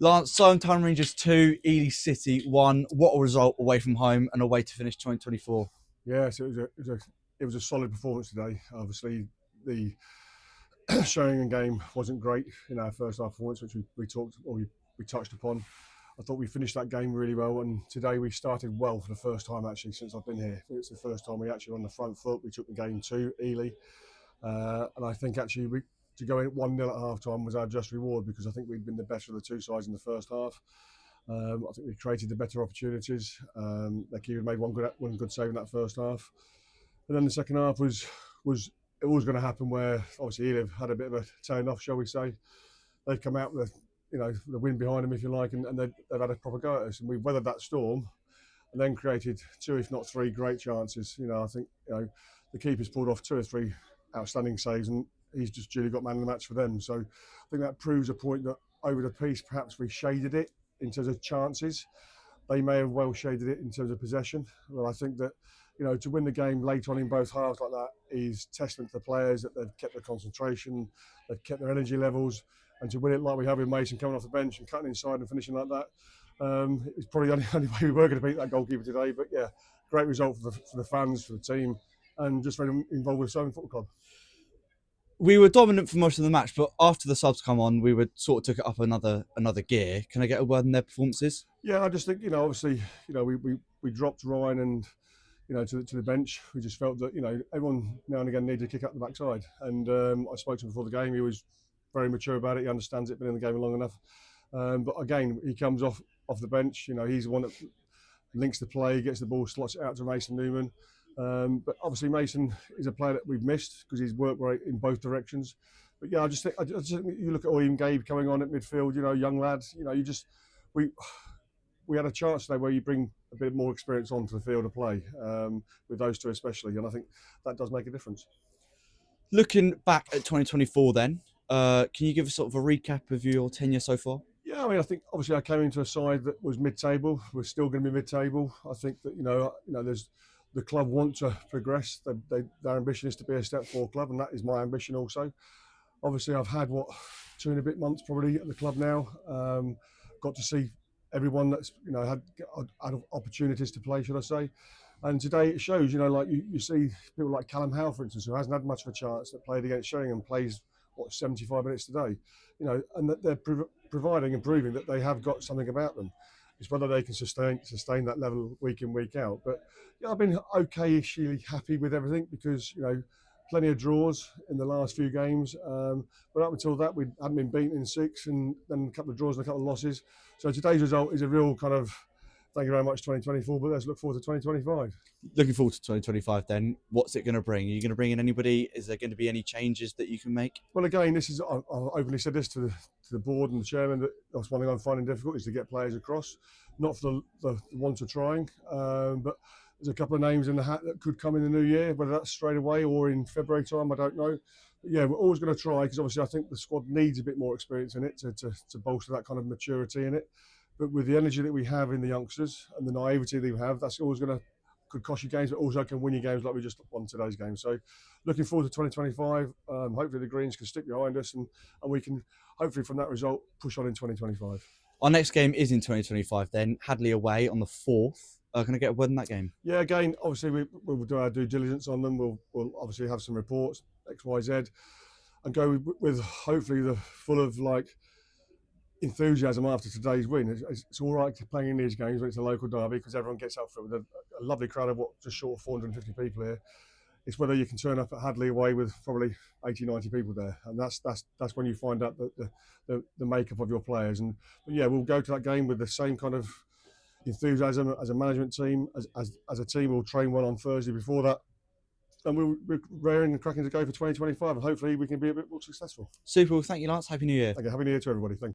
Lance, Silentine Rangers 2, Ely City 1. What a result away from home and a way to finish 2024. Yeah, so it was a solid performance today. Obviously, the showing and game wasn't great in our first half performance, which we touched upon. I thought we finished that game really well, and today we started well for the first time actually since I've been here. It's the first time we actually were on the front foot. We took the game to Ely, and I think actually to go in 1-0 at half time was our just reward because I think we'd been the better of the two sides in the first half. I think we created the better opportunities. The keeper made one good save in that first half, and then the second half was it was going to happen where obviously Ely had a bit of a turn off, shall we say. They've come out with the wind behind them, if you like, and they've had a proper go at us, and we weathered that storm, and then created two, if not three, great chances. I think the keeper's pulled off two or three outstanding saves, and he's just duly got man of the match for them. So I think that proves a point that over the piece, perhaps we shaded it in terms of chances. They may have well shaded it in terms of possession. Well, I think that to win the game late on in both halves like that is testament to the players that they've kept their concentration, they've kept their energy levels, and to win it like we have with Mason coming off the bench and cutting inside and finishing like that, it's probably the only way we were going to beat that goalkeeper today. But yeah, great result for the fans, for the team, and just very involved with Southern Football Club. We were dominant for most of the match, but after the subs come on, we were sort of took it up another gear. Can I get a word on their performances? Yeah, I just think obviously we dropped Ryan and to the bench. We just felt that everyone now and again needed to kick up the backside. And I spoke to him before the game. He was very mature about it. He understands it. Been in the game long enough. But again, he comes off the bench. He's the one that links the play, gets the ball, slots it out to Mason Newman. But obviously Mason is a player that we've missed because he's worked right in both directions. But yeah, I just think you look at William Gabe coming on at midfield. Young lad. We had a chance today where you bring a bit more experience onto the field of play with those two especially, and I think that does make a difference. Looking back at 2024 then, can you give us sort of a recap of your tenure so far? Yeah, I mean, I think obviously I came into a side that was mid-table. We're still going to be mid-table. I think that there's the club want to progress. Their ambition is to be a step forward club, and that is my ambition also. Obviously, I've had 2 and a bit months probably at the club now. Got to see everyone that's had opportunities to play, should I say? And today it shows. Like you see people like Callum Howe, for instance, who hasn't had much of a chance, that played against Sheringham, plays 75 minutes today. And that they're providing and proving that they have got something about them. It's whether they can sustain that level week in, week out. But yeah, I've been okay-ishly happy with everything because plenty of draws in the last few games. But up until that, we hadn't been beaten in 6, and then a couple of draws and a couple of losses. So today's result is a real kind of thank you very much 2024, but let's look forward to 2025. Looking forward to 2025 then. What's it going to bring? Are you going to bring in anybody? Is there going to be any changes that you can make? Well, again, I've openly said this to the board and the chairman, that that's one thing I'm finding difficult is to get players across. Not for the want of trying, but there's a couple of names in the hat that could come in the new year, whether that's straight away or in February time, I don't know. But yeah, we're always going to try because obviously I think the squad needs a bit more experience in it to bolster that kind of maturity in it. But with the energy that we have in the youngsters and the naivety that we have, that's always could cost you games, but also can win you games like we just won today's game. So looking forward to 2025. Hopefully the Greens can stick behind us and we can hopefully from that result push on in 2025. Our next game is in 2025 then. Hadley away on the 4th. Can I get a word in that game? Yeah, again, obviously we'll do our due diligence on them. We'll obviously have some reports, X, Y, Z, and go with hopefully the full of enthusiasm after today's win. It's all right playing in these games when it's a local derby because everyone gets up for it with a lovely crowd of just short of 450 people here. It's whether you can turn up at Hadley away with probably 80, 90 people there, and that's when you find out the makeup of your players. But yeah, we'll go to that game with the same kind of enthusiasm as a management team, as a team. We'll train well on Thursday before that, and we're raring and cracking to go for 2025, and hopefully we can be a bit more successful. Super. Well, thank you, Lance. Happy New Year. Okay, Happy New Year to everybody. Thank you.